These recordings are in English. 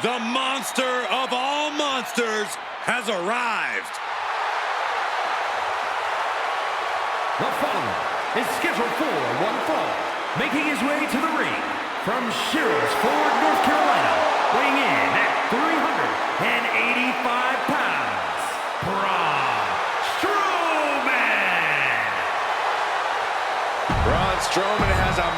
The monster of all monsters has arrived. The following is scheduled for one fall, making his way to the ring from Sherrills Ford, North Carolina, weighing in at 385 pounds, Braun Strowman. Braun Strowman has a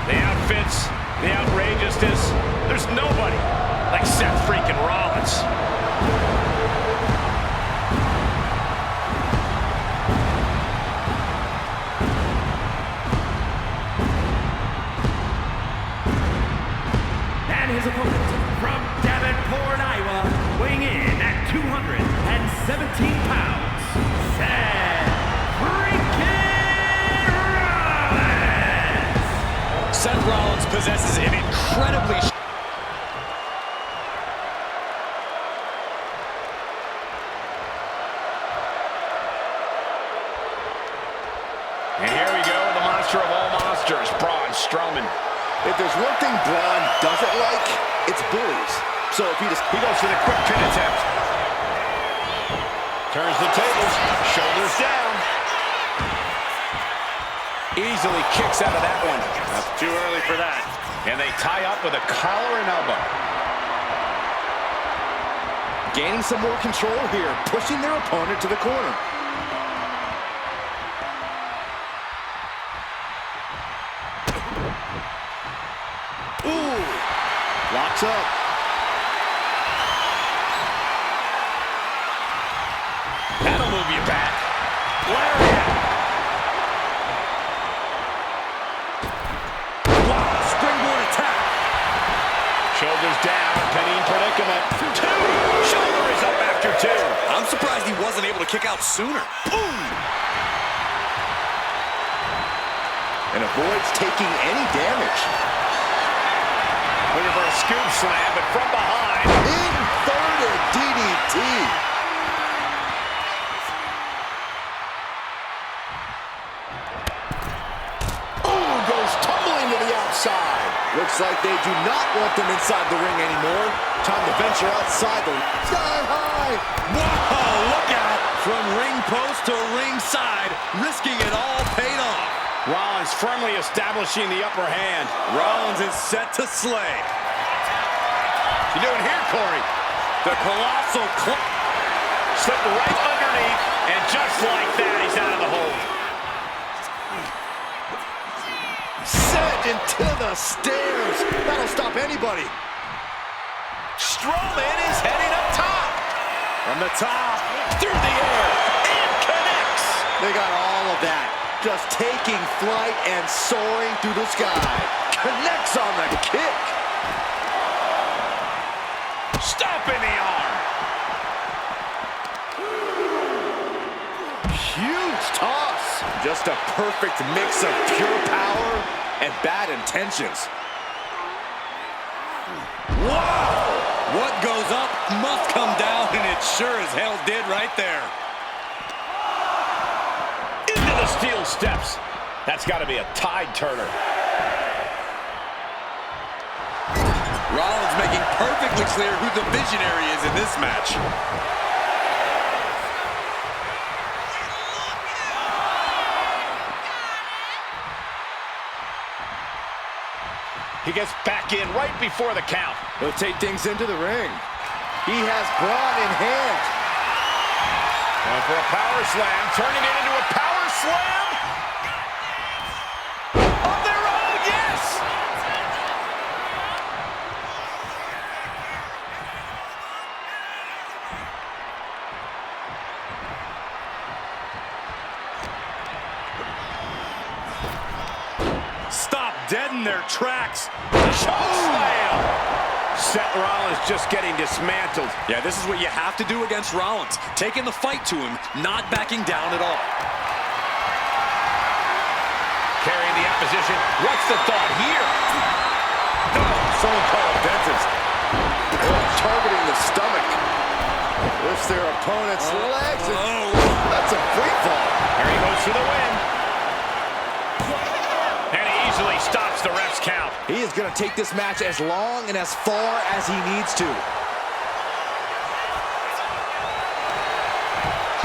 The outfits, the outrageousness, there's nobody like Seth freaking Rollins. And his opponent from Davenport, Iowa, weighing in at 217 pounds, Seth Rollins. Seth Rollins possesses an incredibly and here we go, the monster of all monsters, Braun Strowman. If there's one thing Braun doesn't like, it's bullies. So if he goes for the quick pin attempt. Turns the tables, shoulders down. Easily kicks out of that one. That's too early for that. And they tie up with a collar and elbow. Gaining some more control here, pushing their opponent to the corner. Ooh, locks up. That'll move you back. Lariat. wow, springboard attack. Shoulders down, pinning predicament. Two. Shoulder is up after two. I'm surprised he wasn't able to kick out sooner. Boom! And avoids taking any damage. Looking for a scoop slam, but from behind. Inverted DDT. Oh, goes tumbling to the outside. Looks like they do not want them inside the ring anymore. Time to venture outside the sky high. Whoa, look out! From ring post to ringside, risking it all paid off. Rollins firmly establishing the upper hand. Rollins is set to slay. You doing here, Corey? The colossal Slipped right underneath, and just like that, he's out of the hold. Sent into the stairs. That'll stop anybody. Strowman is heading up top. from the top, Through the air, and connects. They got all of that. Just taking flight and soaring through the sky. Connects on the kick. Stop in the arm. Huge toss. Just a perfect mix of pure power and bad intentions. wow! What goes up must come down, and it sure as hell did right there. Into the steel steps. That's got to be a tide turner. Rollins making perfectly clear who the visionary is in this match. He gets back in right before the count. He'll take things into the ring. He has Braun in hand. Going for a power slam, turning it into a power slam. Of their own, yes! Stop dead in their tracks. Choke slam! Seth Rollins just getting dismantled. Yeah, this is what you have to do against Rollins. Taking the fight to him, not backing down at all. position. What's the thought here? Someone call a dentist. Targeting the stomach. Lifts their opponent's legs. That's a free fall. Here he goes for the win. And he easily stops the ref's count. He is going to take this match as long and as far as he needs to.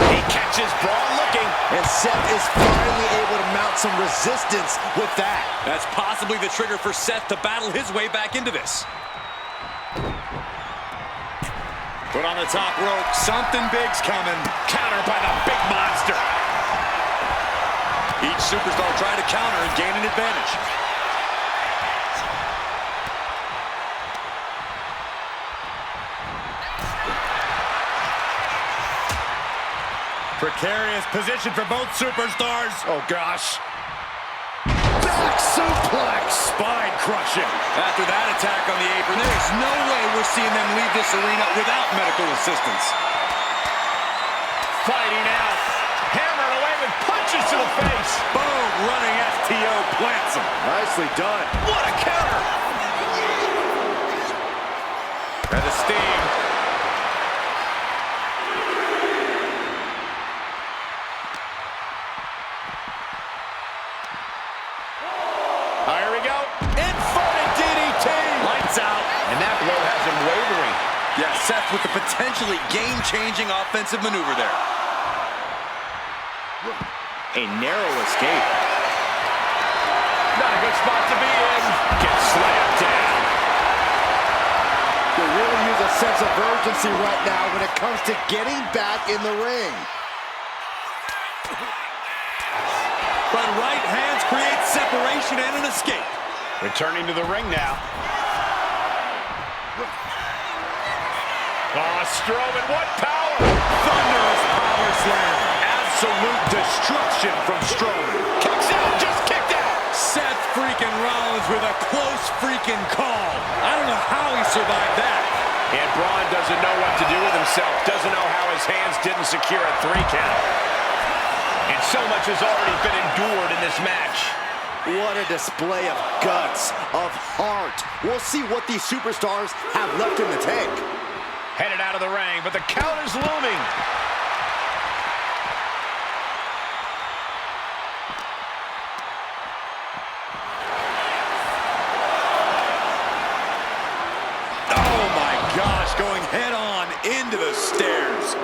He catches Braun looking. And Seth is finally able to mount some resistance with that. That's possibly the trigger for Seth to battle his way back into this. Put on the top rope. Something big's coming. Countered by the big monster. Each superstar trying to counter and gain an advantage. Precarious position for both superstars. Oh, gosh. Back suplex. Spine crushing. After that attack on the apron, there's no way we're seeing them leave this arena without medical assistance. Fighting out. Hammered away with punches to the face. Boom, running STO plants him. Nicely done. What a counter. And the steam. Here we go. Inverted DDT. Lights out. And that blow has him wavering. Yeah, Seth with the potentially game-changing offensive maneuver there. A narrow escape. Not a good spot to be in. Gets slammed down. They really use a sense of urgency right now when it comes to getting back in the ring. But right hands create separation and an escape. Returning to the ring now. Oh, Strowman, what power! Thunderous power slam. Absolute destruction from Strowman. Kicks out, just kicked out. Seth freaking Rollins with a close freaking call. I don't know how he survived that. And Braun doesn't know what to do with himself. Doesn't know how his hands didn't secure a 3 count. And so much has already been endured in this match. What a display of guts, of heart. We'll see what these superstars have left in the tank. Headed out of the ring, but the count is looming. Oh my gosh, going head on into the stairs.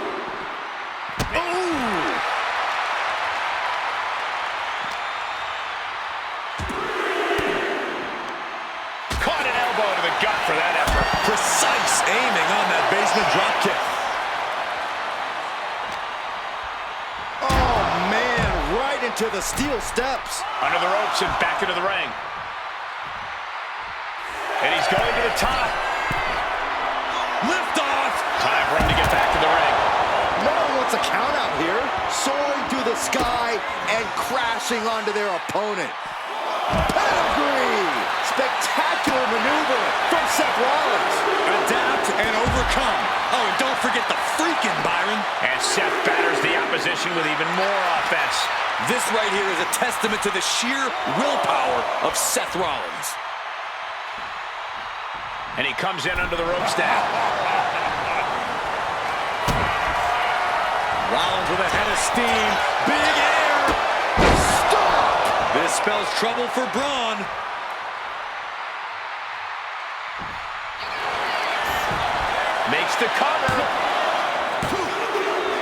Ooh! Caught an elbow to the gut for that effort. Precise aiming on that basement drop kick. Oh, man, right into the steel steps. Under the ropes and back into the ring. And he's going to the top. Lift off. Time for him to get back to the ring. No one wants a count out here. Soaring through the sky and crashing onto their opponent. Pedigree! Spectacular maneuver from Seth Rollins. Adapt and overcome. Oh, and don't forget the freaking Byron. And Seth batters the opposition with even more offense. This right here is a testament to the sheer willpower of Seth Rollins. And he comes in under the ropes now. Rollins with a head of steam. Big air. Stop. This spells trouble for Braun. Makes the cover.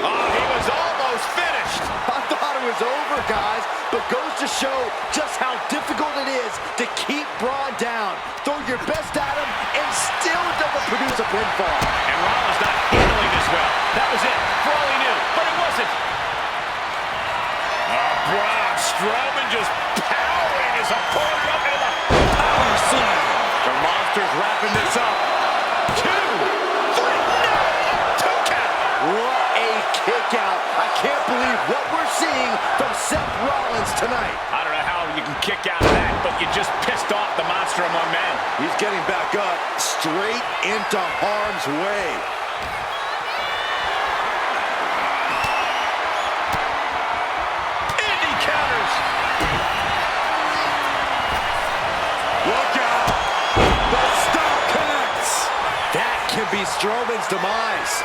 Oh, he was almost finished. I thought it was over, guys, but goes to show just how difficult it is to keep Braun down. Throw your best at him and still doesn't produce a pinfall. And Rollins not handling this well. That was it, for all he knew, but it wasn't. Oh, Braun Strowman just powering his opponent up in the Power slam. The Monster's wrapping this up. 2, 3, no! 2 count. What a kick out. I can't believe what we're seeing from Seth Rollins tonight. I don't know how you can kick out of that, but you just pissed off the monster among men. He's getting back up straight into harm's way. And he counters. could be Strowman's demise.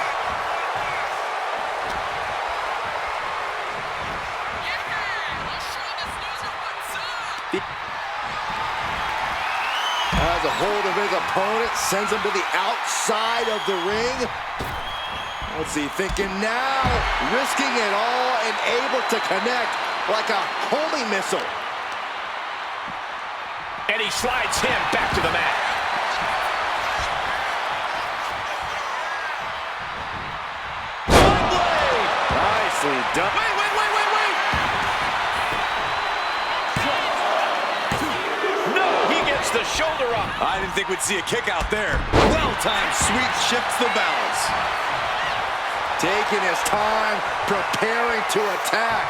Has a hold of his opponent, sends him to the outside of the ring. What's he thinking now? Risking it all and able to connect like a homing missile. And he slides him back to the mat. Sunblade! Nicely done. Wait! No, he gets the shoulder up. I didn't think we'd see a kick out there. Well-timed sweep shifts the balance. Taking his time, preparing to attack.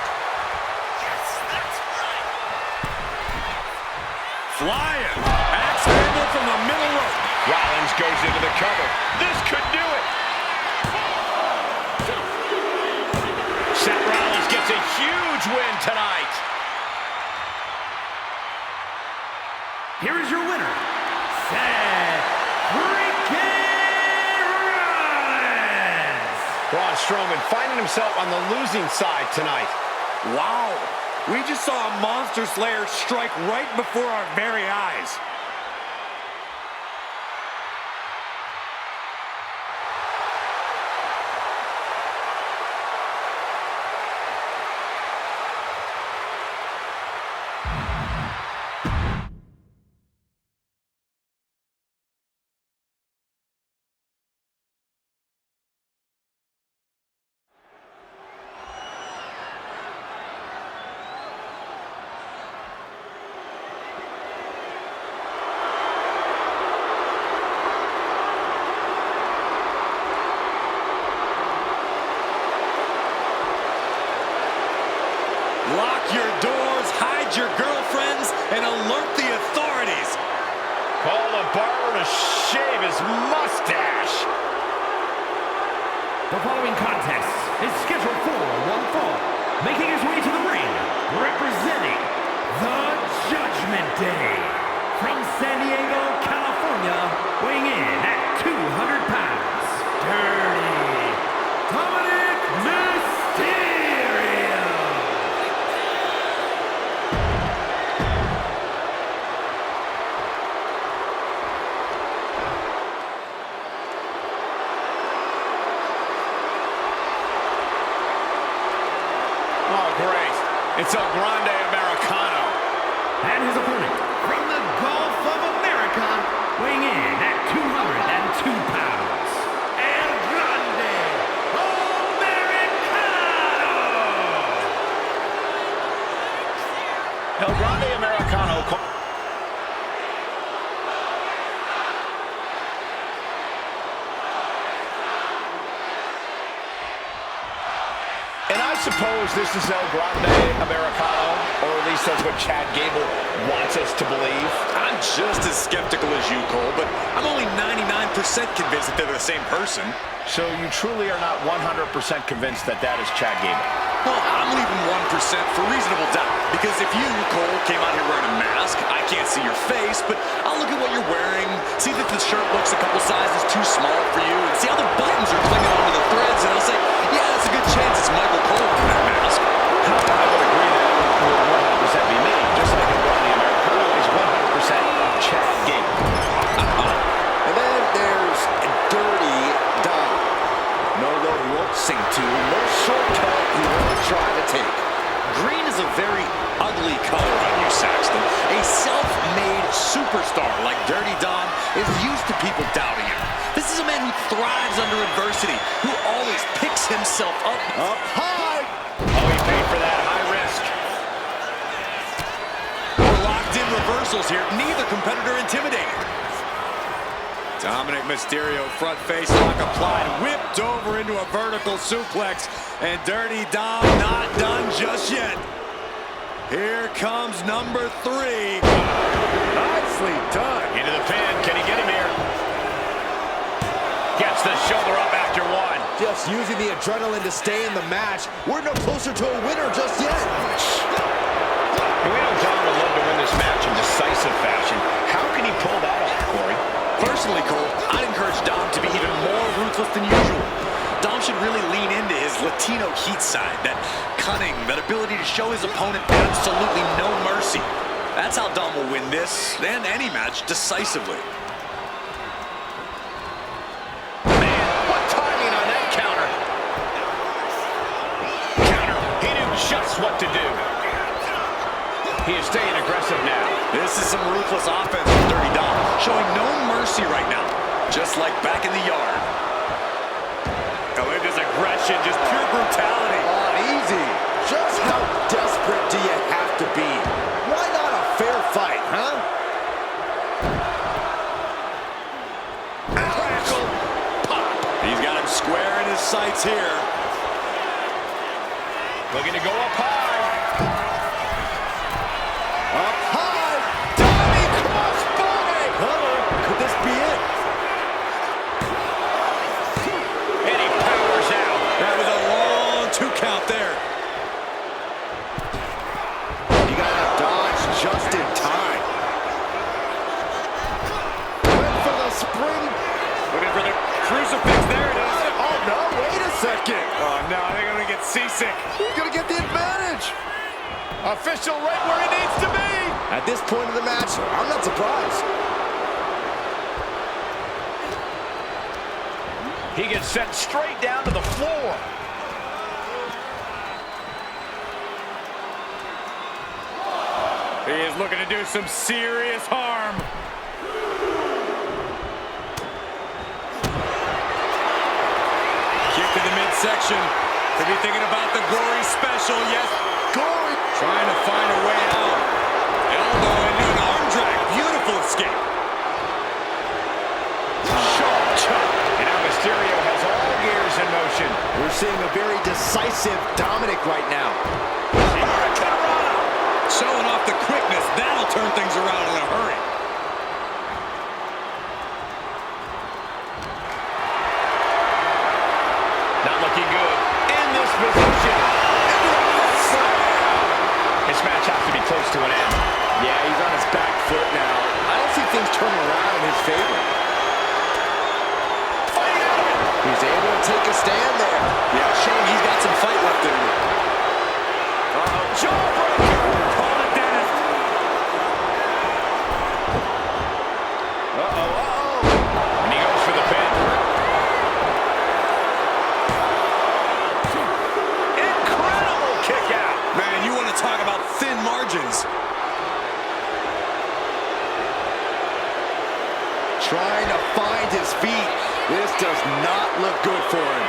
Flying. Axe handle from the middle rope. Rollins goes into the cover. This could do it. Seth Rollins gets a huge win tonight. Here is your winner, Seth freaking Rollins. Braun Strowman finding himself on the losing side tonight. Wow. We just saw a Monster Slayer strike right before our very eyes. Lock your doors, hide your girlfriends, and alert the authorities. Call a barber to shave his mustache. The following contest is scheduled for one fall. Making his way to the ring, representing the Judgment Day. From San Diego, California, weighing in at 200 pounds, Dirty Dominic Mysterio. Oh, great. It's El Grande Americano. And his opponent, from the Gulf of America, weighing in at 202 pounds, El Grande Americano! El Grande Americano. And I suppose this is El Grande Americano, or at least that's what Chad Gable wants us to believe. I'm just as skeptical as you, Cole, but I'm only 99% convinced that they're the same person. So you truly are not 100% convinced that that is Chad Gable? Well, I'm leaving 1% for reasonable doubt. Because if you, Cole, came out here wearing a mask, I can't see your face, but I'll look at what you're wearing, see that the shirt looks a couple sizes too small for you, and see how the buttons are clinging onto the threads, and I'll say, yeah, that's a good chance it's Michael Cole in that mask. I would agree that would 100% be me, just like El Grande Americano is 100% Chad Gable. And then there's Dirty Dom. No road he won't sing to, no shortcut he won't try to take. Green is a very ugly color on you, Saxton. A self-made superstar like Dirty Dom is used to people doubting him. This is a man who thrives under adversity, who always picks himself up high. Oh, he paid for that high risk. We're locked in reversals here. Neither competitor intimidated. Dominic Mysterio, front face lock applied, whipped over into a vertical suplex, and Dirty Dom not done just yet. Here comes number 3. Nicely done. Into the pin. Can he get him here? Gets the shoulder up after 1. Just using the adrenaline to stay in the match. We're no closer to a winner just yet. We know Dom would love to win this match in decisive fashion. How can he pull that off, Corey? Personally, Cole, I'd encourage Dom to be even more ruthless than usual. Dom should really lean into his Latino heat side, that cunning, that ability to show his opponent absolutely no mercy. That's how Dom will win this and any match decisively. Man, what timing on that counter. Counter. He knew just what to do. He is staying aggressive now. This is some ruthless offense from Dirty Dom, showing no mercy right now, just like back in the yard. Oh, look at this aggression, just pure brutality. Oh, easy. Just how desperate do you have to be? Why not a fair fight, huh? Crackle, pop. He's got him square in his sights here. Looking to go up high. Up high. Diving crossbody. Could this be it? And he powers out. That was a long 2 count there. You gotta dodge just in time. Went for the spring. Looking for the crucifix. There it is. Oh no, wait a second. Oh no, I think I'm gonna get seasick. Who's gonna get the advantage? Official right where he needs to be. At this point of the match, I'm not surprised. He gets sent straight down to the floor. He is looking to do some serious harm. Kick to the midsection. Could be thinking about the gory special. Yes, Gory. trying to find a way out. Elbow into an arm drag. Beautiful escape. Sharp chop. And now Mysterio has all gears in motion. We're seeing a very decisive Dominic right now. Showing off the quickness. That'll turn things around in a hurry. Not looking good in this position. This match has to be close to an end. Yeah, he's on his back foot now. I don't see things turning around in his favor. He's able to take a stand there. Yeah, showing he's got some fight left in him. Jawbreaker. Call it, Dennis. And he goes for the pin. Incredible kick out. Man, you want to talk about thin margins. Trying to find his feet. This does not look good for him.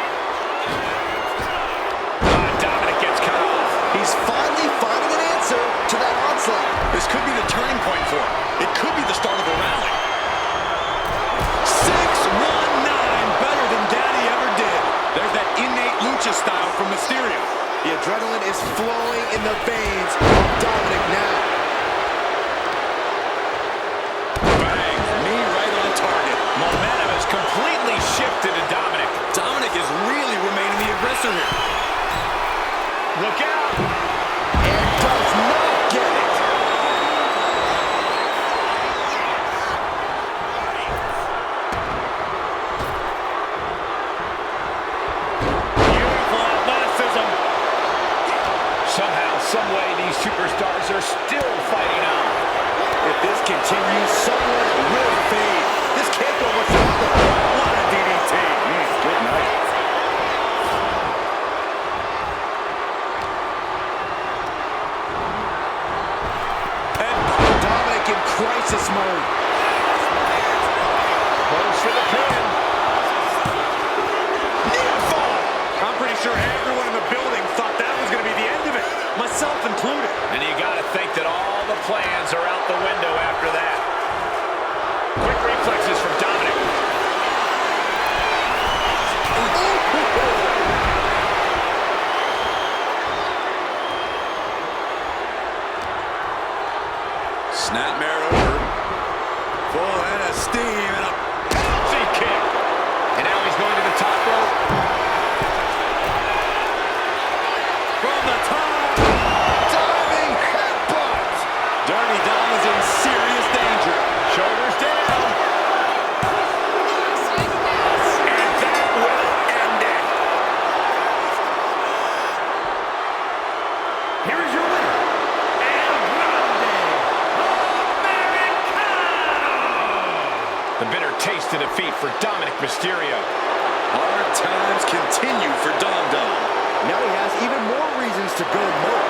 Dominic gets cut off. He's finally finding an answer to that onslaught. This could be the turning point for him. It could be the start of a rally. 619, better than Daddy ever did. There's that innate lucha style from Mysterio. The adrenaline is flowing in the veins of Dominic now. Bang, knee right on target. Momentum has completely shifted to Dominic. Dominic is really remaining the aggressor here. Look out. And does not get it. Beautiful athleticism. Somehow, some way, these superstars are still fighting on. If this continues, someone will fade. This can't go much longer. What a DDT. Good night. Dominic in crisis mode. Goes for the pin. Near fall. I'm pretty sure everyone in the building thought that was going to be the end of it, myself included. And you got to think that all the plans are out the window after that. Quick reflexes from Dominic. Snapmare over. Full head of steam and a Penalty kick. And now he's going to the top rope. from the top. Diving headbutt. Dirty Dom is in serious danger. close to defeat for Dominic Mysterio. Hard times continue for Dom Dom. Now he has even more reasons to go more.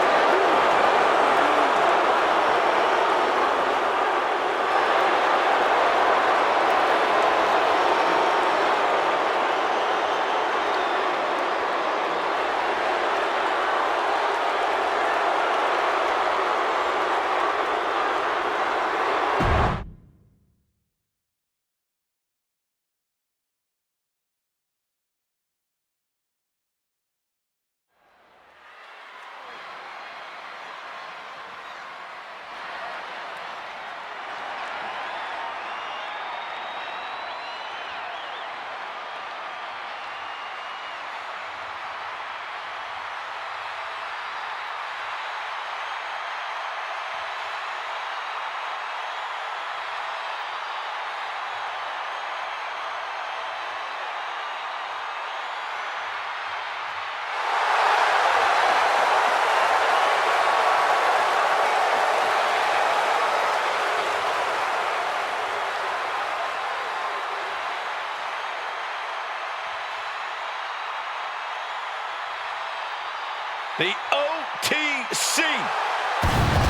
The OTC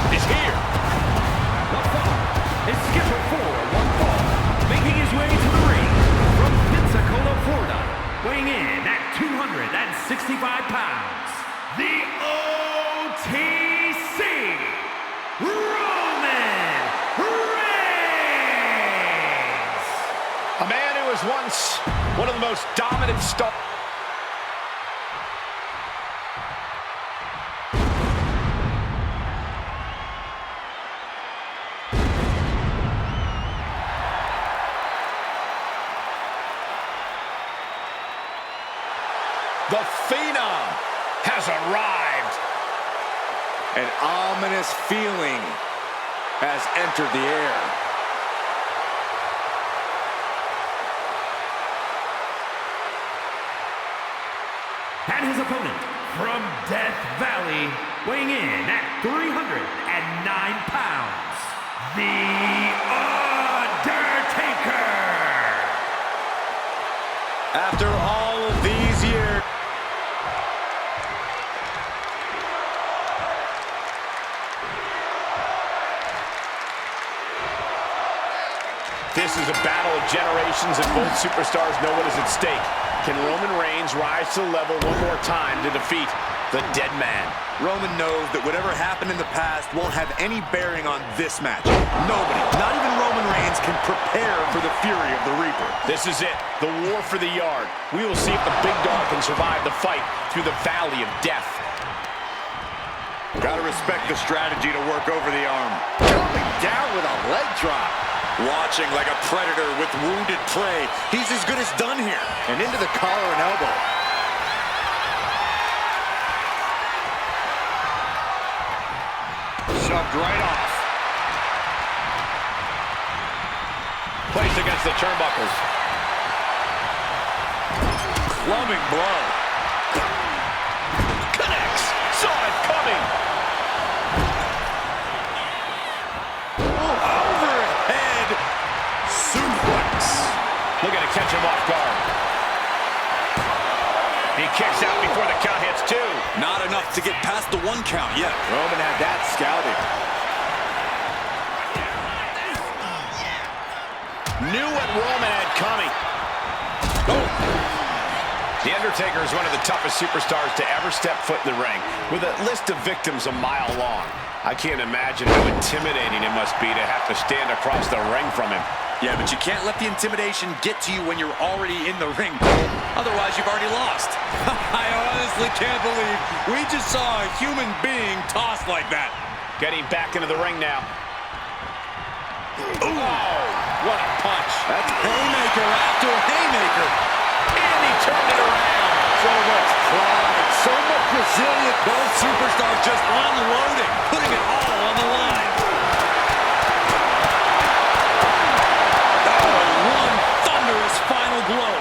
is here. The fall is scheduled for one fall, making his way to the ring from Pensacola, Florida, weighing in at 265 pounds, the OTC, Roman Reigns! A man who was once one of the most dominant stars. The Phenom has arrived. An ominous feeling has entered the air. And his opponent from Death Valley, weighing in at 309 pounds, The Undertaker! After all of these years, This is a battle of generations, and both superstars know what is at stake. Can Roman Reigns rise to the level one more time to defeat the Dead Man? Roman knows that whatever happened in the past won't have any bearing on this match. Nobody, not even Roman Reigns, can prepare for the fury of the Reaper. This is it, the war for the yard. We will see if the big dog can survive the fight through the Valley of Death. Gotta respect the strategy to work over the arm. Coming down with a leg drop. Watching like a predator with wounded prey. He's as good as done here. And into the collar and elbow. Shoved right off. Placed against the turnbuckles. Clubbing blow. Connects. Saw it coming. Overhead suplex. Looking to catch him off guard. He kicks out before the count hits two. Not enough to get past the one count yet. Roman had that scouted. Knew what Roman had coming. Oh. The Undertaker is one of the toughest superstars to ever step foot in the ring, with a list of victims a mile long. I can't imagine how intimidating it must be to have to stand across the ring from him. Yeah, but you can't let the intimidation get to you when you're already in the ring, Cole. Otherwise, you've already lost. I honestly can't believe we just saw a human being tossed like that. Getting back into the ring now. Ooh, what a punch. That's haymaker after haymaker. And he turned it around. So much pride, so much resilience. Both superstars just unloading, putting it all on the line. Oh, one thunderous final blow.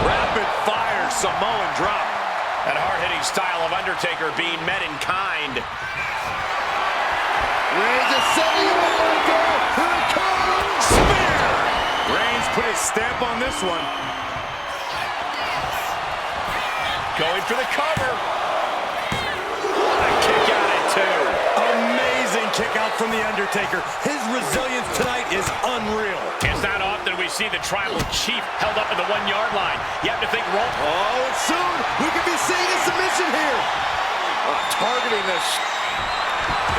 Rapid fire Samoan drop. That hard-hitting style of Undertaker being met in kind. Reigns is setting him up right there. Here it comes. Spear! Reigns put his stamp on this one. Going for the cover. What a kick out at 2. Amazing kick out from The Undertaker. His resilience tonight is unreal. It's not often we see the Tribal Chief held up at the 1-yard line. You have to think Roman. Oh, and soon we could be seeing a submission here. Targeting this.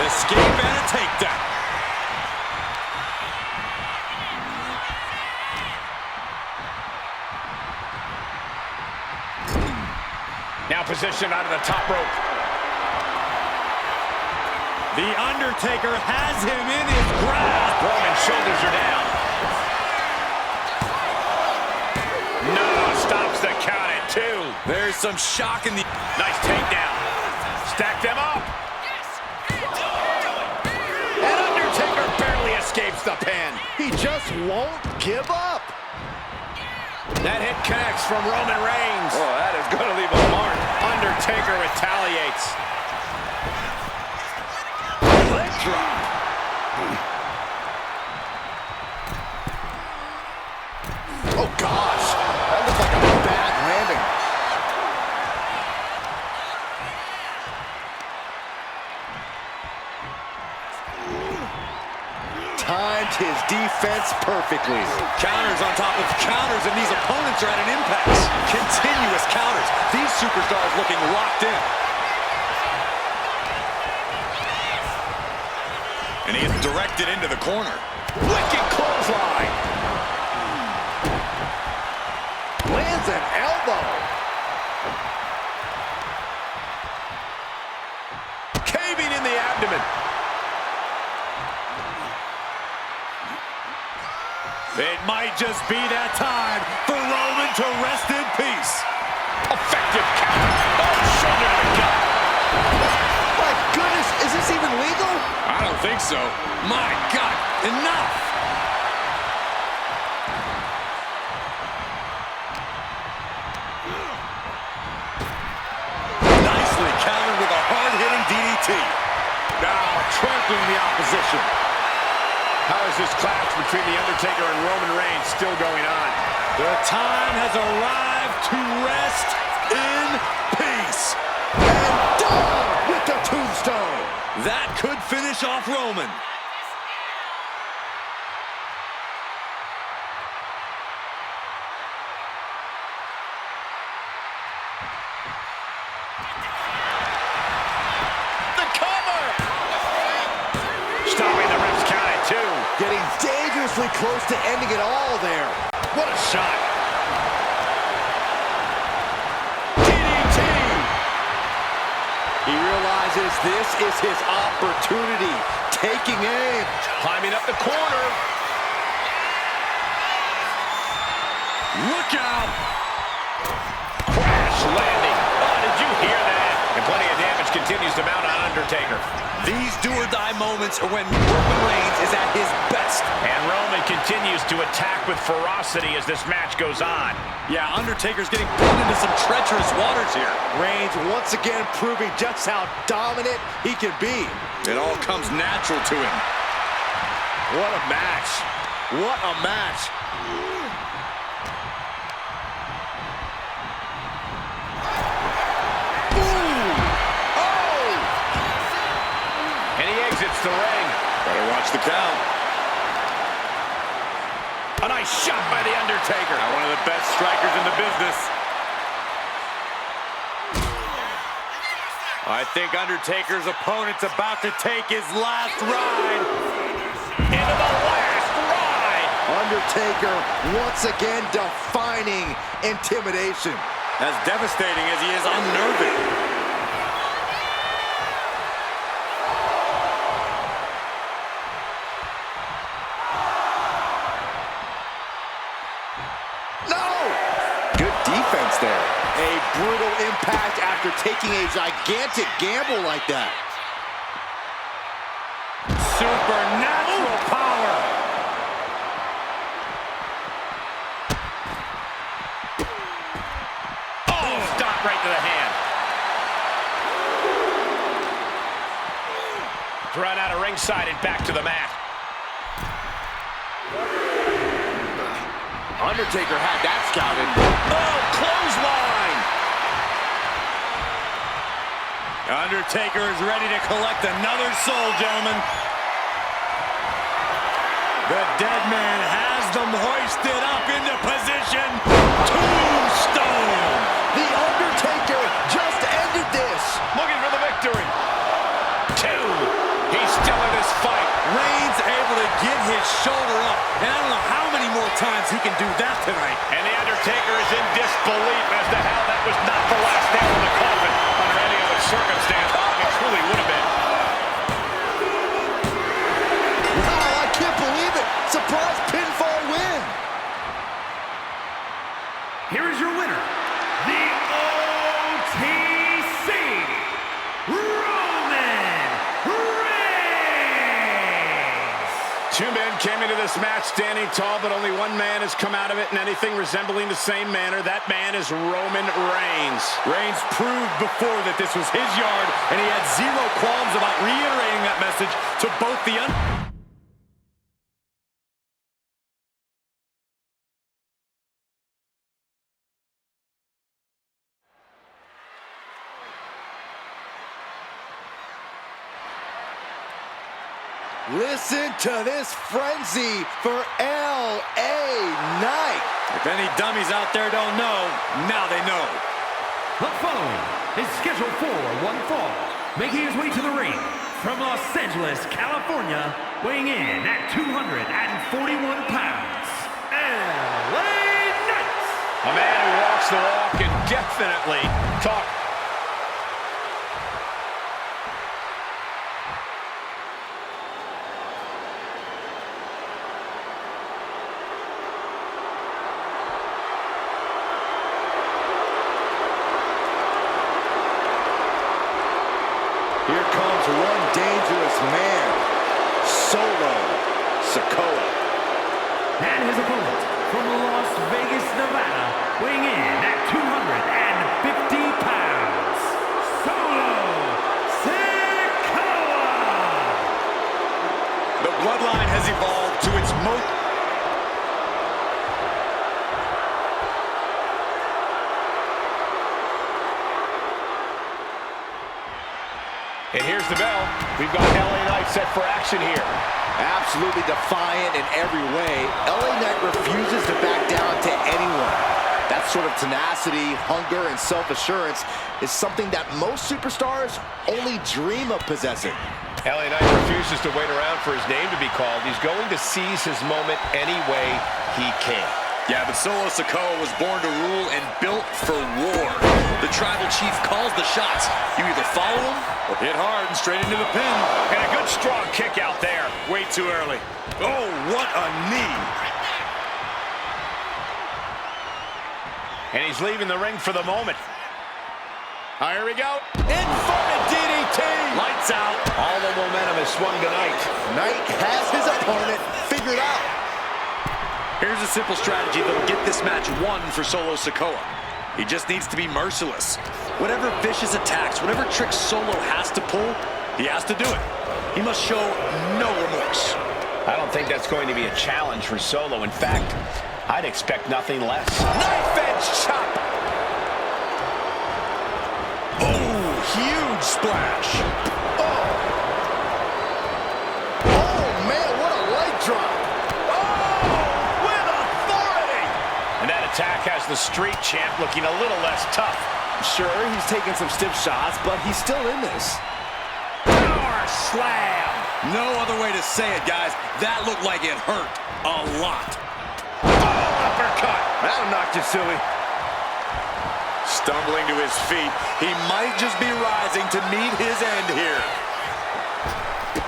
Escape and a takedown. Now positioned onto the top rope. The Undertaker has him in his grasp. Roman's shoulders are down. No, stops the count at 2. There's some shock in the... Nice takedown. Stack them up. And Undertaker barely escapes the pin. He just won't give up. That hit connects from Roman Reigns. Oh, that is going to leave a mark. Undertaker retaliates. Leg drop. Oh, gosh. That looked like a bad landing. Timed his defense perfectly. Counters on top of counters, and these opponents are at an impasse. Continuous counters. These superstars looking locked in. And he gets directed into the corner. Wicked clothesline. Lands an elbow. Caving in the abdomen. It might just be that time for Roman to rest in peace. Effective counter. Oh, shoulder to the gut. My goodness, is this even legal? I don't think so. My God, enough! Nicely countered with a hard-hitting DDT. Now trampling the opposition. How is this clash between The Undertaker and Roman Reigns still going on? The time has arrived to rest in peace. And done with the tombstone. That could finish off Roman. The cover! Stopping the ref's count at 2. Getting dangerously close to ending it all there. What a shot. DDT! He realizes this is his opportunity. Taking aim. Climbing up the corner. Look out! Crash landing. Oh, did you hear that? And plenty of damage continues to mount on Undertaker. These do-or-die moments are when Roman Reigns is at his best. And Roman continues to attack with ferocity as this match goes on. Yeah, Undertaker's getting pulled into some treacherous waters here. Reigns once again proving just how dominant he can be. It all comes natural to him. What a match. What a match. And he exits the ring. Better watch the count. A nice shot by The Undertaker. Now one of the best strikers in the business. I think Undertaker's opponent's about to take his last ride. Into the last ride. Undertaker once again defining intimidation. As devastating as he is unnerving. Defense there. A brutal impact after taking a gigantic gamble like that. Supernatural power. Oh, stop right to the hand. Run out of ringside and back to the mat. Undertaker had that scouted. Oh, clothesline! Undertaker is ready to collect another soul, gentlemen. The dead man has them hoisted up into position. Tombstone! The Undertaker just ended this. Looking for the victory. 2. He's still in this fight. Reigns able to get his shoulder up. And I don't know how many more times he can do that tonight. And The Undertaker is in disbelief as to how that was not the last nail in the coffin under any other circumstance. It truly would have been. Wow, I can't believe it. Surprise pinfall win. Here is your winner, the OTC Roman Reigns. 2 men came into this match standing tall, but only 1 man has come out of it in anything resembling the same manner. That man is Roman Reigns. Reigns proved before that this was his yard, and he had zero qualms about reiterating that message to both the Listen to this frenzy for LA Knight. If any dummies out there don't know, now they know. The following is scheduled for one fall, making his way to the ring from Los Angeles, California, weighing in at 241 pounds, LA Knight. A man who walks the walk and definitely talk. Here comes one dangerous man, Solo Sikoa. And his opponent from Las Vegas, Nevada, weighing in at 250 pounds, Solo Sikoa. The bloodline has evolved to its most... And here's the bell. We've got LA Knight set for action here. Absolutely defiant in every way, LA Knight refuses to back down to anyone. That sort of tenacity, hunger, and self-assurance is something that most superstars only dream of possessing. LA Knight refuses to wait around for his name to be called. He's going to seize his moment any way he can. Yeah, but Solo Sikoa was born to rule and built for war. The tribal chief calls the shots. You either follow him or hit hard and straight into the pin. And a good strong kick out there. Way too early. Oh, what a knee. And he's leaving the ring for the moment. Here we go. Inverted DDT! Lights out. All the momentum is swung tonight. Knight has his opponent figured out. Here's a simple strategy that'll get this match won for Solo Sikoa. He just needs to be merciless. Whatever vicious attacks, whatever tricks Solo has to pull, he has to do it. He must show no remorse. I don't think that's going to be a challenge for Solo. In fact, I'd expect nothing less. Knife edge chop. Oh, huge splash. Oh man, what a leg drop. Attack has the street champ looking a little less tough. Sure, he's taking some stiff shots, but he's still in this. Power slam. No other way to say it, guys. That looked like it hurt a lot. Oh, uppercut. That'll knock you silly. Stumbling to his feet. He might just be rising to meet his end here.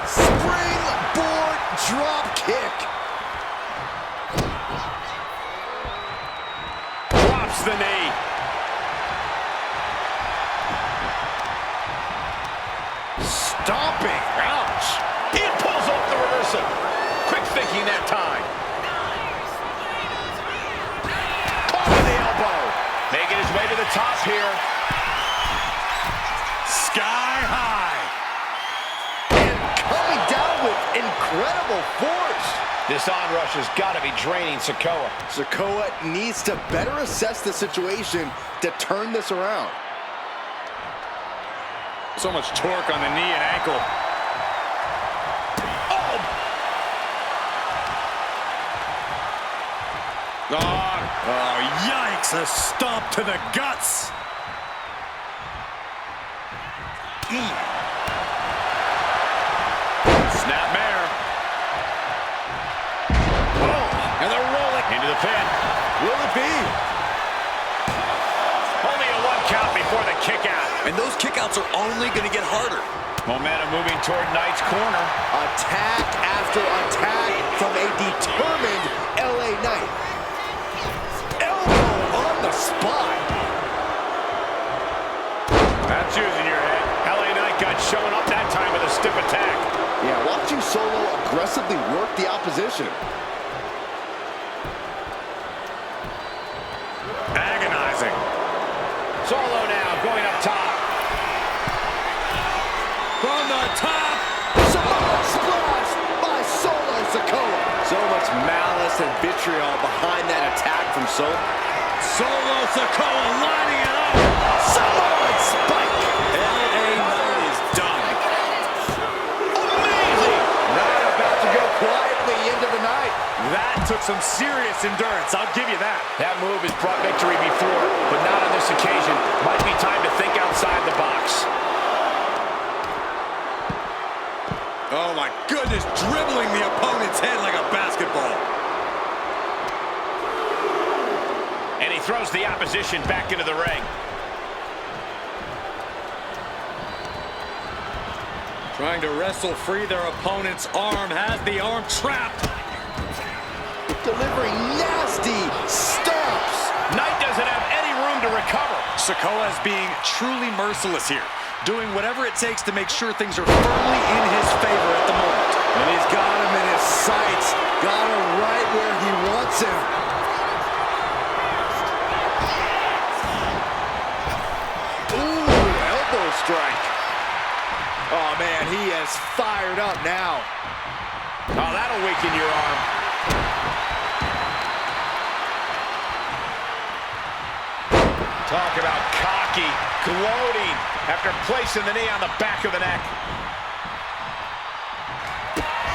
Springboard drop kick. The knee. Stomping. Ouch. He pulls off the reversal. Quick thinking that time. Caught with the elbow. Making his way to the top here. Sky high. And incredible force. This onrush has got to be draining Sikoa. Sikoa needs to better assess the situation to turn this around. So much torque on the knee and ankle. Oh, yikes, a stomp to the guts. Snapmare. Oh, and they're rolling Into the pin. Will it be? Only a 1 count before the kick out. and those kickouts are only going to get harder. Momentum moving toward Knight's corner. Attack after attack from a determined LA Knight. Elbow on the spot. That's using your head. LA Knight got shown up that time with a stiff attack. Yeah, watching Solo aggressively work the opposition. Agonizing. Solo now going up top. From the top. Samoan splash by Solo Sikoa. So much malice and vitriol behind that attack from Solo. Solo Sikoa lining it up. Samoan spike. LA Knight is done. Amazing. Not about to go quietly into the night. That took some serious endurance, I'll give you that. That move has brought victory before, but not on this occasion. Might be time to think outside the box. Oh my goodness, dribbling the opponent's head like a basketball. And he throws the opposition back into the ring. Trying to wrestle free their opponent's arm, has the arm trapped. Delivering nasty stomps. Knight doesn't have any room to recover. Sikoa is being truly merciless here, doing whatever it takes to make sure things are firmly in his favor at the moment. And he's got him in his sights. Got him right where he wants him. Ooh, elbow strike. Oh, man, he is fired up now. Oh, that'll weaken your arm. Talk about cocky, gloating after placing the knee on the back of the neck.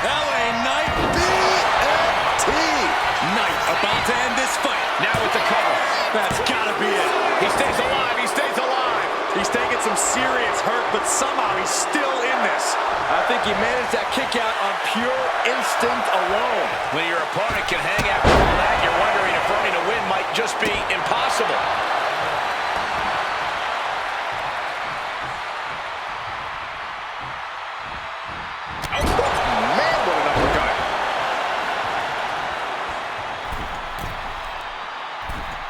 LA Knight. BFT. Knight about to end this fight. Now with the cover. That's gotta be it. He stays alive, he stays alive. He's taking some serious hurt, but somehow he's still in this. I think he managed that kick out on pure instinct alone. When your opponent can hang after all that, you're wondering if earning a win might just be impossible. Man, what an uppercut.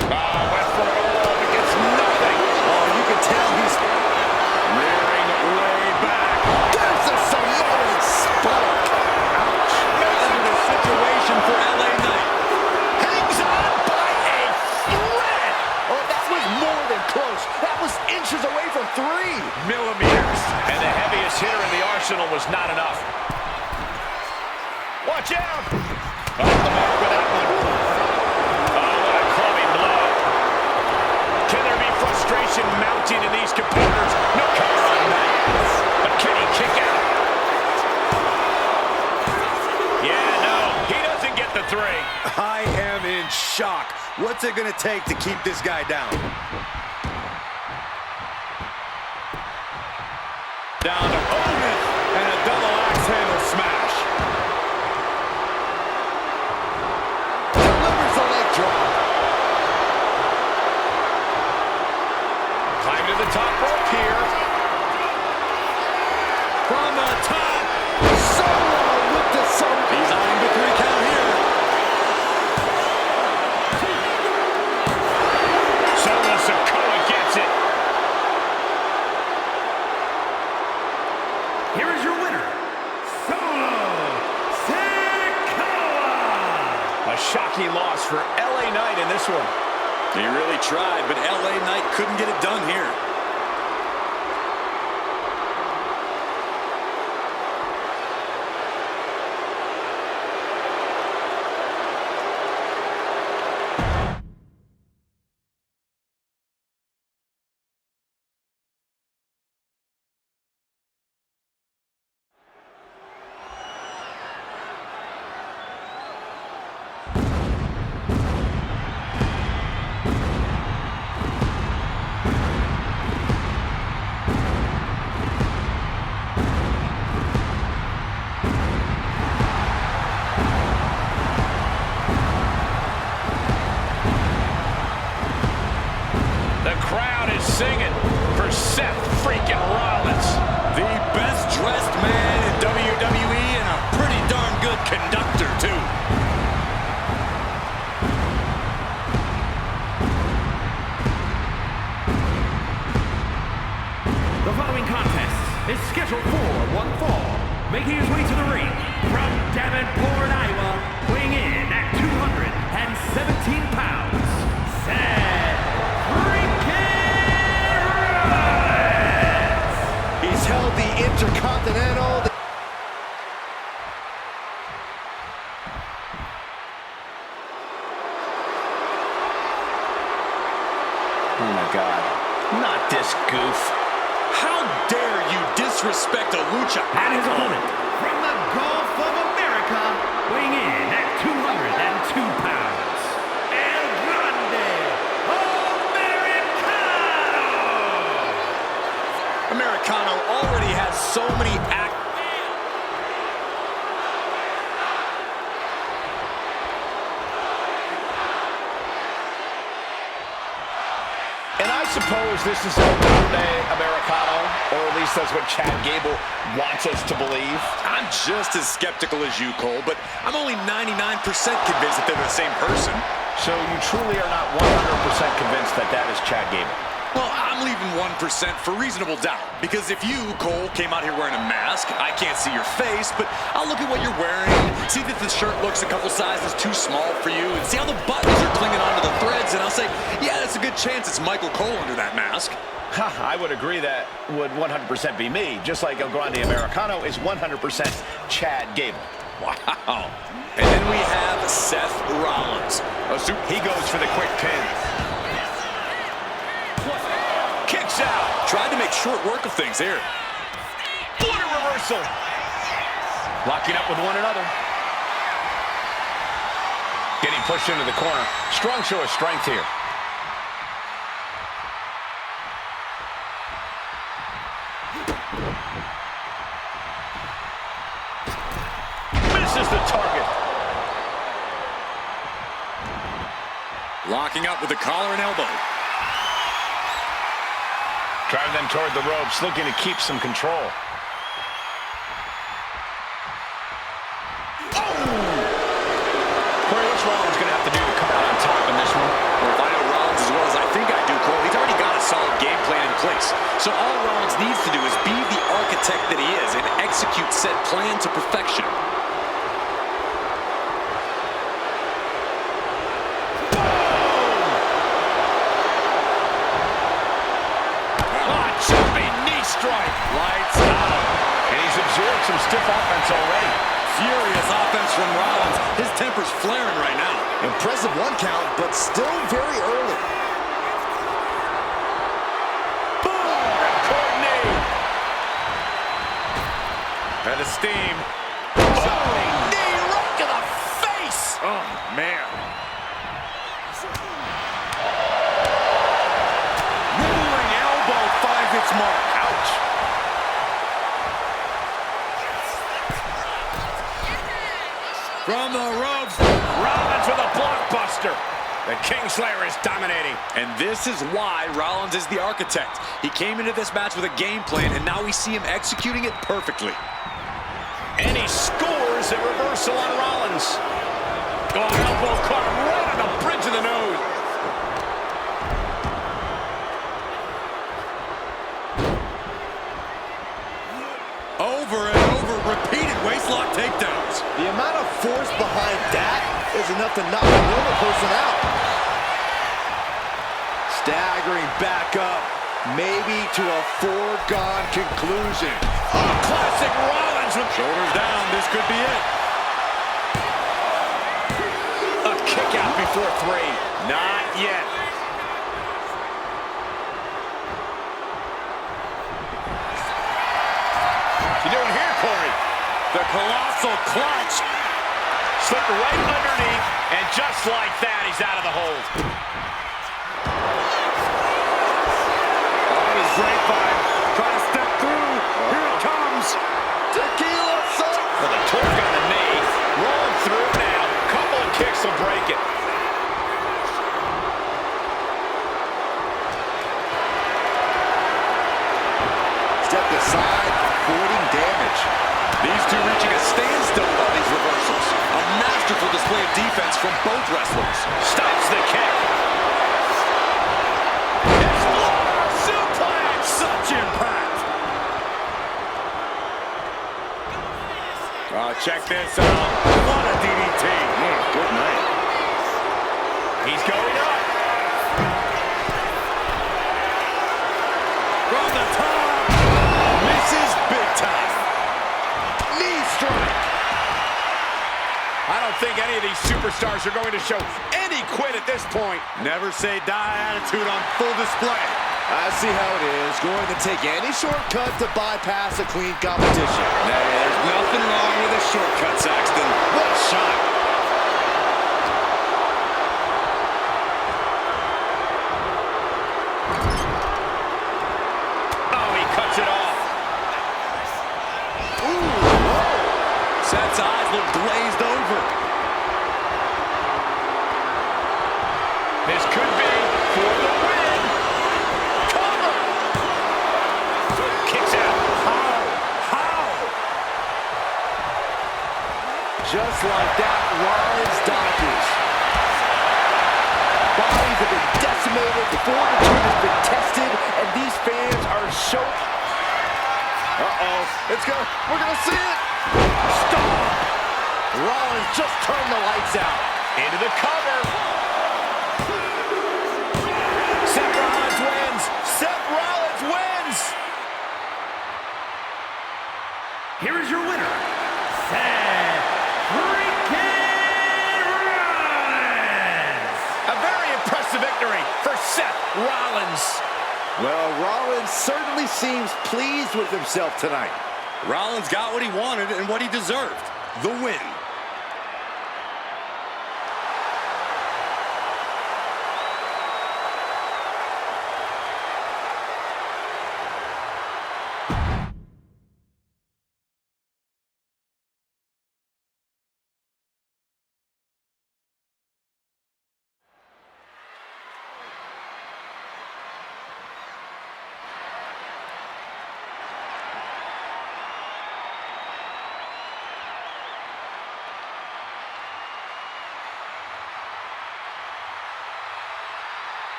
Went for it all, but gets nothing. Oh, you can tell he's Rearing way back. There's a Samoan spike. Ouch. Into the situation for LA Knight. Hangs on by a thread. Oh, that was more than close. That was inches away from 3 Millimeters. And the heaviest hitter in the arsenal was not enough. Watch out! Off the mark with that one. Oh, what a clubbing blow. Can there be frustration mounting in these competitors? No cover on that. But can he kick out? Yeah, no, he doesn't get the 3. I am in shock. What's it gonna take to keep this guy down? Down to Omen, and a double axe handle smash. Delivers the leg drop. Climb to the top rope here. From the top. Solo with the sun. He's eyeing the 3 count here. Solo Sikoa gets it. Here is your winner, Solo Sikoa! A shocking loss for LA Knight in this one. He really tried, but LA Knight couldn't get it done here. singing for Seth freaking Rollins. The best dressed man in WWE and a pretty darn good conductor, too. The following contest is scheduled for one fall. Making his way to the ring from Davenport, Iowa, weighing in at 217 pounds, Seth freaking Rollins! He's held the Intercontinental. Oh my God, not this goof. How dare you disrespect a lucha And his icon? opponent from the Gulf of America, weighing in at 202 pounds, El Grande Americano! Americano already has so many And I suppose this is El Grande Americano, or at least that's what Chad Gable wants us to believe. I'm just as skeptical as you, Cole, but I'm only 99% convinced that they're the same person. So you truly are not 100% convinced that that is Chad Gable? Well, I'm leaving 1% for reasonable doubt. Because if you, Cole, came out here wearing a mask, I can't see your face, but I'll look at what you're wearing, see that the shirt looks a couple sizes too small for you, and see how the buttons are clinging onto the threads, and I'll say, yeah, that's a good chance it's Michael Cole under that mask. I would agree that would 100% be me, just like El Grande Americano is 100% Chad Gable. Wow. And then we have Seth Rollins. He goes for the quick pin. Kicks out. Tried to make short work of things here. What a reversal. Locking up with one another. Getting pushed into the corner. Strong show of strength here. Misses the target. Locking up with the collar and elbow. Driving them toward the ropes, looking to keep some control. Oh! Corey, what's Rollins going to have to do to come out on top in this one? Well, if I know Rollins as well as I think I do, Cole, he's already got a solid game plan in place. So all Rollins needs to do is be the architect that he is and execute said plan to perfection. Lights out. And he's absorbed some stiff offense already. Furious offense from Rollins. His temper's flaring right now. Impressive one count, but still very early. Boom! Courtney! Head of steam. Knee right to the face! Oh, man. Rolling elbow finds its mark. Ouch. From the ropes. Rollins with a blockbuster. The Kingslayer is dominating. And this is why Rollins is the architect. He came into this match with a game plan, and now we see him executing it perfectly. And he scores a reversal on Rollins. Oh, elbow caught him right on the bridge of the nose. Over and over, repeated waistlock takedowns. The amount of force behind that is enough to knock a normal person out. Staggering back up, maybe to a foregone conclusion. Oh, classic Rollins with Shoulders down, this could be it. a kick out before three. Not yet. What you doing here, Corey? The colossal clutch. Slipped right underneath, and just like that, he's out of the hold. On his grapevine, trying to step through. Here it comes. Tequila, son. With a torque on the knee, rolling through now. Couple of kicks will break it. display of defense from both wrestlers. Stops the kick. Explorer suplex. Such impact. Check this out. What a DDT. Man, good night. He's going up. From the top. Misses big time. Knee strike. I don't think any of these superstars are going to show any quit at this point. Never say die attitude on full display. I see how it is. Going to take any shortcut to bypass a clean competition. Hey, there's nothing wrong with a shortcut, Saxton. What a shot. Oh, he cuts it off. Ooh, whoa. Seth's eyes look glazed over. This could be for the win. Cover. Kicks out. How? Just like that, Rollins dodges. Bodies have been decimated, fortitude has been tested, and these fans are Uh-oh, it's gonna, we're gonna see it. Stop! Rollins just turned the lights out. Into the cover. Seth Rollins wins. Seth Rollins wins. Here is your winner, Seth freaking Rollins! A very impressive victory for Seth Rollins. Well, Rollins certainly seems pleased with himself tonight. Rollins got what he wanted and what he deserved. The win.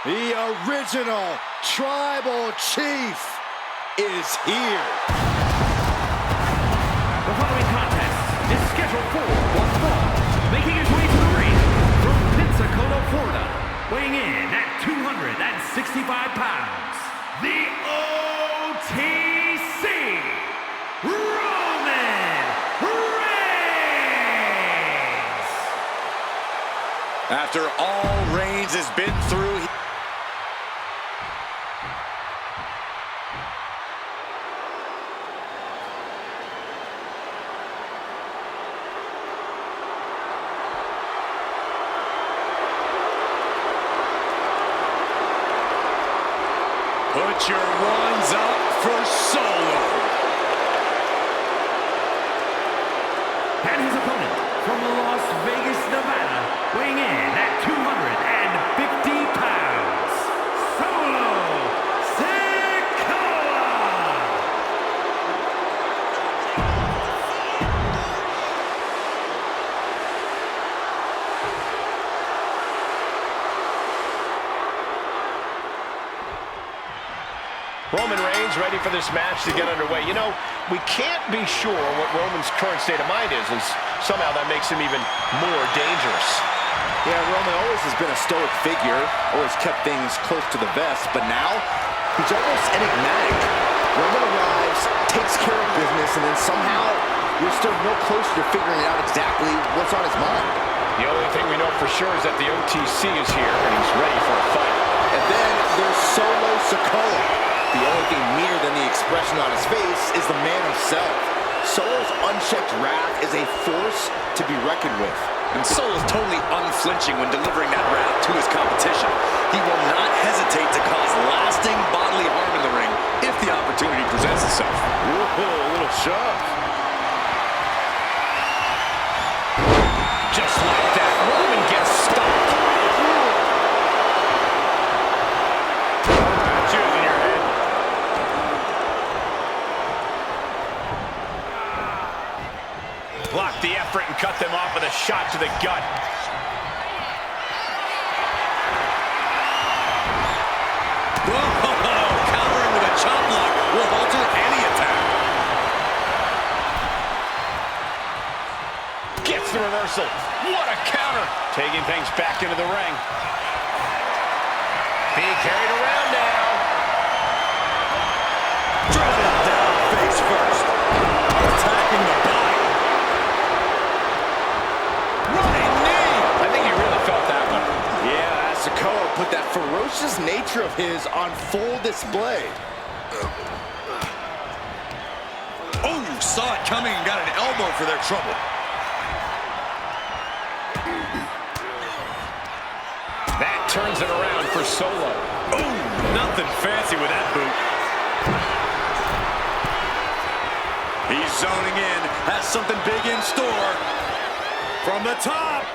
The original Tribal Chief is here. The following contest is scheduled for one fall, making his way to the ring from Pensacola, Florida, weighing in at 265 pounds, the OTC, Roman Reigns! After all Reigns has been through, put your ones up for Solo. And his opponent from Las Vegas, Nevada, weighing in at 250 pounds, Solo Sikoa! Roman Reigns ready for this match to get underway. You know, we can't be sure what Roman's current state of mind is, and somehow that makes him even more dangerous. Yeah, Roman always has been a stoic figure, always kept things close to the vest, but now he's almost enigmatic. Roman arrives, takes care of business, and then somehow you're still no closer to figuring out exactly what's on his mind. The only thing we know for sure is that the OTC is here, and he's ready for a fight. And then there's Solo Sikoa. The only thing meaner than the expression on his face is the man himself. Solo's unchecked wrath is a force to be reckoned with. And Solo's totally unflinching when delivering that wrath to his competition. He will not hesitate to cause lasting bodily harm in the ring if the opportunity presents itself. Ooh, a little shove. Just like that, Roman gets stopped. Choosing your head. Block the effort and cut them off with a shot to the gut. Whoa, countering with a chop block will alter any attack. Gets the reversal. What a counter. Taking things back into the ring. Being carried around now. Driven down face first. Attacking the body. Running knee. I think he really felt that one. Yeah, Sikoa put that ferocious nature of his on full display. Oh, saw it coming and got an elbow for their trouble. That turns it around for Solo. Oh, nothing fancy with that boot. He's zoning in, has something big in store. From the top.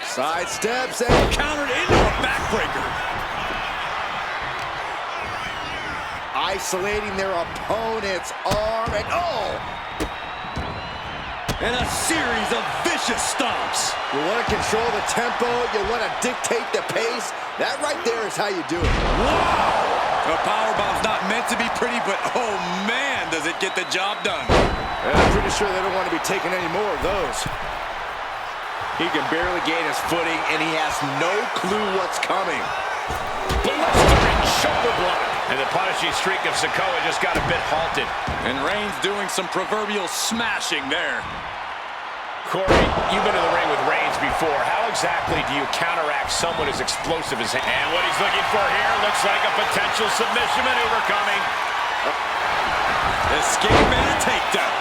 Side steps and Countered into a backbreaker. isolating their opponent's arm and And a series of vicious stomps. You want to control the tempo, you want to dictate the pace. That right there is how you do it. Wow! The powerbomb's not meant to be pretty, but oh man, does it get the job done. I'm pretty sure they don't want to be taking any more of those. He can barely gain his footing, and he has no clue what's coming. Blistering shoulder block. And the punishing streak of Sikoa just got a bit halted. And Reigns doing some proverbial smashing there. Corey, you've been in the ring with Reigns before. How exactly do you counteract someone as explosive as him? And what he's looking for here looks like a potential submission maneuver coming. Escape and a takedown.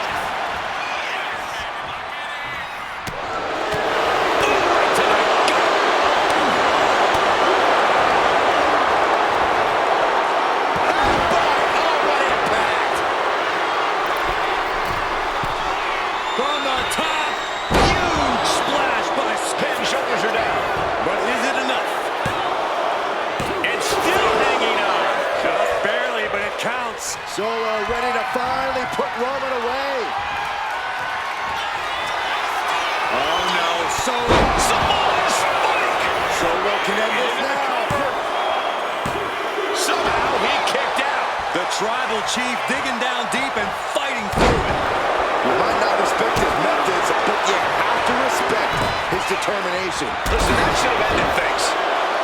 Solo ready to finally put Roman away. Oh no, Solo. Solo can end this now. Somehow he kicked out. The tribal chief digging down deep and fighting through it. You might not respect his methods, but you have to respect his determination. Listen, that should have ended things.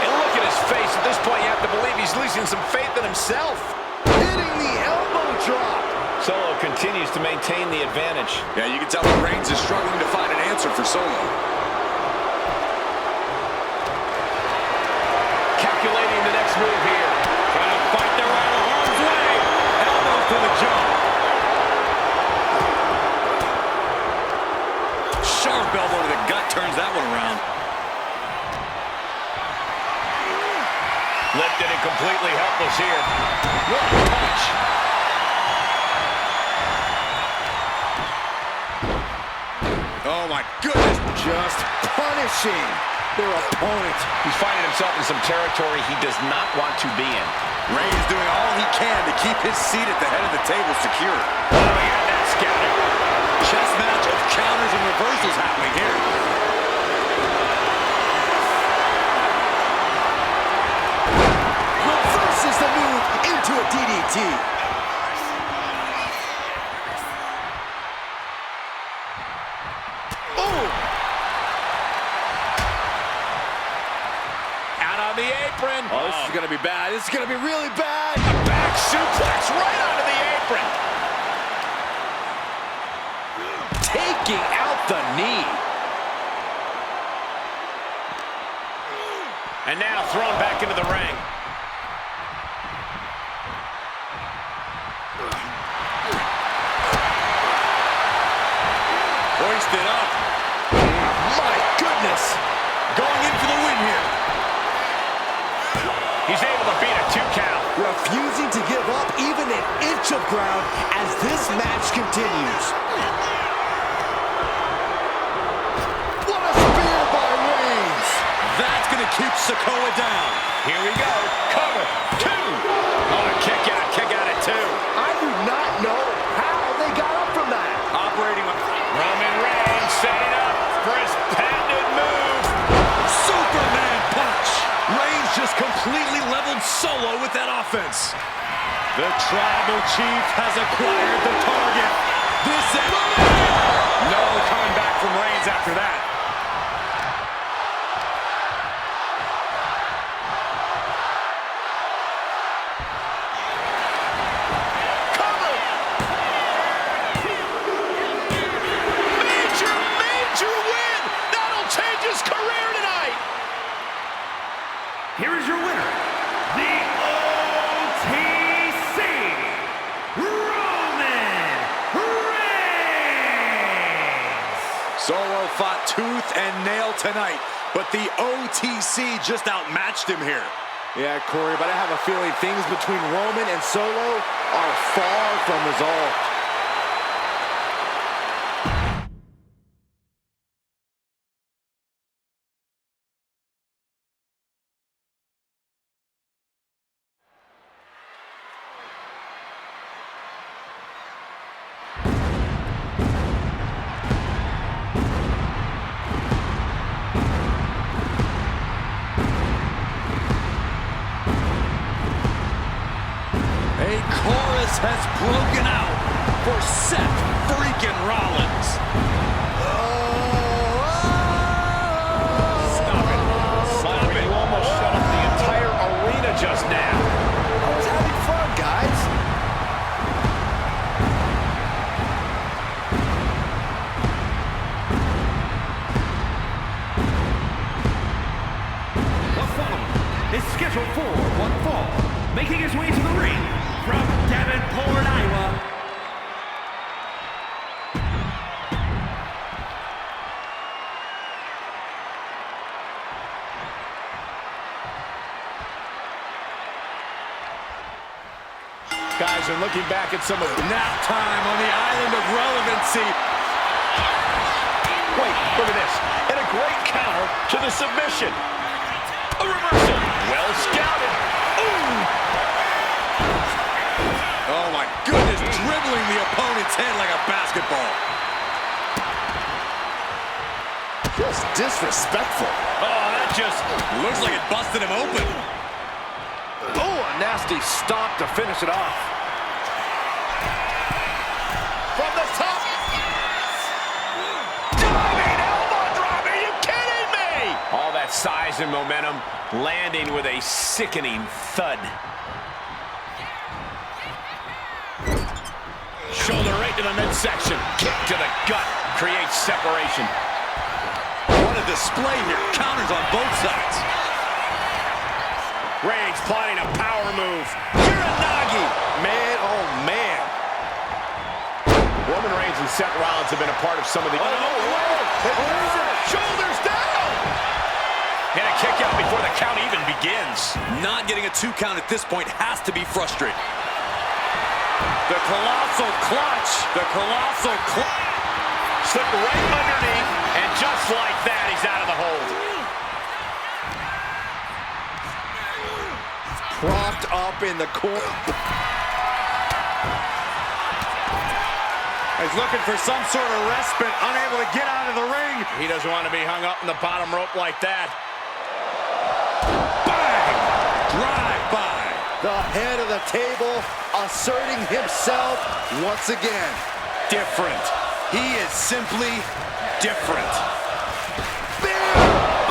And look at his face. At this point, you have to believe he's losing some faith in himself. Hitting the elbow drop. Solo continues to maintain the advantage. Yeah, you can tell that Reigns is struggling to find an answer for Solo. Calculating the next move here. Trying to fight their way out of harm's way. Elbow to the jaw. Sharp elbow to the gut turns that one around. Lifted and completely helpless here. What a punch. Oh my goodness. Just punishing their opponent. He's finding himself in some territory he does not want to be in. Reigns doing all he can to keep his seat at the head of the table secure. Oh, he had that scouted. Chess match of counters and reversals happening here. Reverses the move into a DDT. The apron. Oh, this is going to be bad. This is going to be really bad. A back suplex right onto the apron. Taking out the knee. And now thrown back into the ring. refusing to give up even an inch of ground as this match continues. What a spear by Reigns! That's going to keep Sikoa down. Here we go. Cover. 2. Oh, kick out at 2. I do not know how they got up from that. Operating on Roman Reigns setting up for his patented move. Superman punch. Reigns just completely leveled Solo with that offense. The Tribal Chief has acquired the target. This is... No coming back from Reigns after that. Here is your winner, the OTC, Roman Reigns! Solo fought tooth and nail tonight, but the OTC just outmatched him here. Yeah, Corey, but I have a feeling things between Roman and Solo are far from resolved. A chorus has broken out for Seth freaking Rollins. Stop it. Stop it. You almost shut up the entire arena just now. I was having fun, guys. The following is scheduled for one fall, making his way to the ring from Davenport, Iowa. Guys are looking back at some of the... Nap time on the island of relevancy. Wait, look at this. And a great counter to the submission. A reversal. Well scouted. Ooh. Oh my goodness, dribbling the opponent's head like a basketball. Just disrespectful. Oh, that just... Looks like it busted him open. Oh, a nasty stop to finish it off. From the top. Diving elbow drop. Are you kidding me? All that size and momentum landing with a sickening thud. Shoulder right to the midsection. Kick to the gut. Creates separation. What a display here. Counters on both sides. Reigns plotting a power move. Uranagi. Man, oh man. Roman Reigns and Seth Rollins have been a part of some of the... Shoulders down. And a kick out before the count even begins. Not getting a 2 count at this point has to be frustrating. The colossal clutch. The colossal clutch. Slipped right underneath, and just like that, he's out of the hold. Propped up in the corner. He's looking for some sort of respite, unable to get out of the ring. He doesn't want to be hung up in the bottom rope like that. Bang! Drive by. The head of the table asserting himself once again. Different. He is simply different. Spear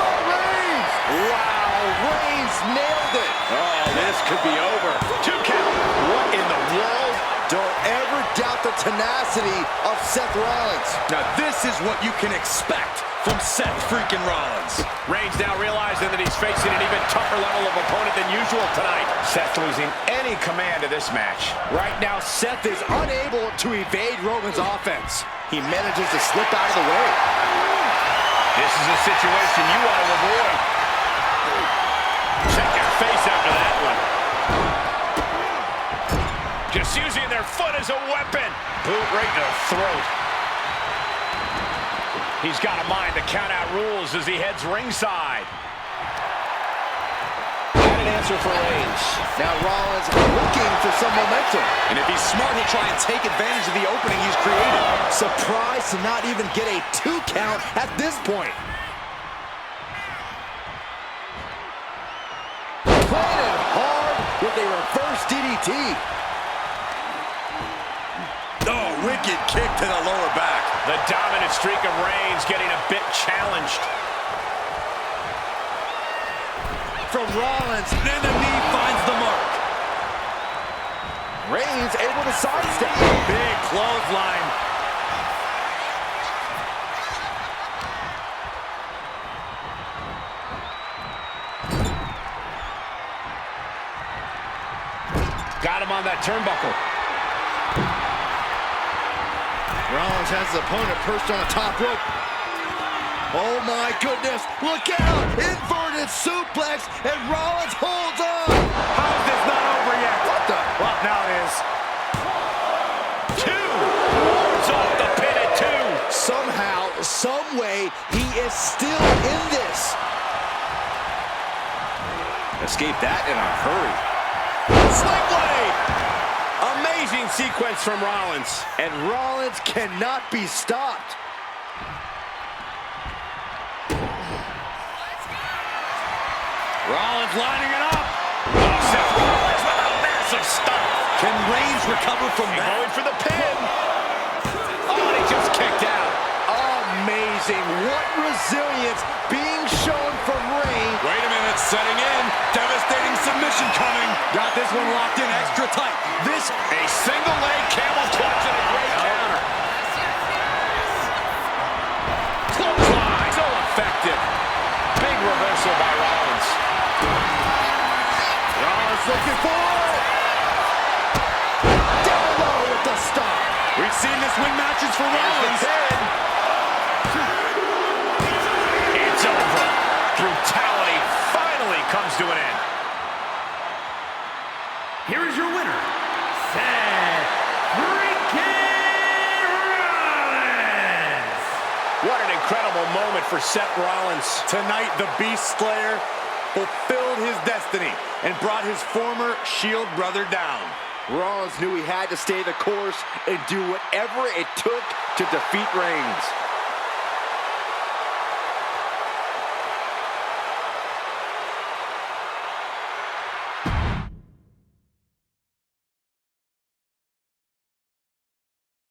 by Reigns! Wow, Reigns nailed it. Oh, this could be over. 2 count. What in the world? Don't ever doubt the tenacity of Seth Rollins. Now this is what you can expect from Seth freaking Rollins. Reigns now realizing that he's facing an even tougher level of opponent than usual tonight. Seth losing any command of this match. Right now, Seth is unable to evade Roman's offense. He manages to slip out of the way. This is a situation you want to avoid. Check your face after that one. just using their foot as a weapon. Boot right to the throat. He's got to mind the count-out rules as he heads ringside. And an answer for Reigns. Now Rollins looking for some momentum. And if he's smart, he'll try and take advantage of the opening he's created. Surprised to not even get a 2 count at this point. Planted hard with a reverse DDT. Oh, wicked kick to the lower back. The dominant streak of Reigns getting a bit challenged. From Rollins. Then the knee finds the mark. Reigns able to sidestep. Big clothesline. Got him on that turnbuckle. Rollins has his opponent perched on the top rope. Oh my goodness, look out! Inverted suplex, and Rollins holds on! How is this not over yet? What the? Well, now it is. 2. Wards off the pin at 2. Somehow, some way, he is still in this. Escape that in a hurry. Sling blade! Amazing sequence from Rollins. And Rollins cannot be stopped. Rollins lining it up. Oh, Seth Rollins with a massive stomp. Can Reigns recover from that? Going for the pin. Oh, and he just kicked out. Amazing. What resilience being shown from Reigns. Wait a minute, setting in. Devastating submission coming. Got this one locked in extra tight. This A single leg camel clutch and a great counter. Clothesline. So effective. Big reversal by Rollins. Rollins looking for it. Down low with the stop. We've seen this win matches for Here's Rollins. the pin. It's over. Brutality finally comes to an end. Here is your winner, Seth freaking Rollins. What an incredible moment for Seth Rollins. Tonight, the Beast Slayer fulfilled his destiny and brought his former Shield brother down. Rollins knew he had to stay the course and do whatever it took to defeat Reigns.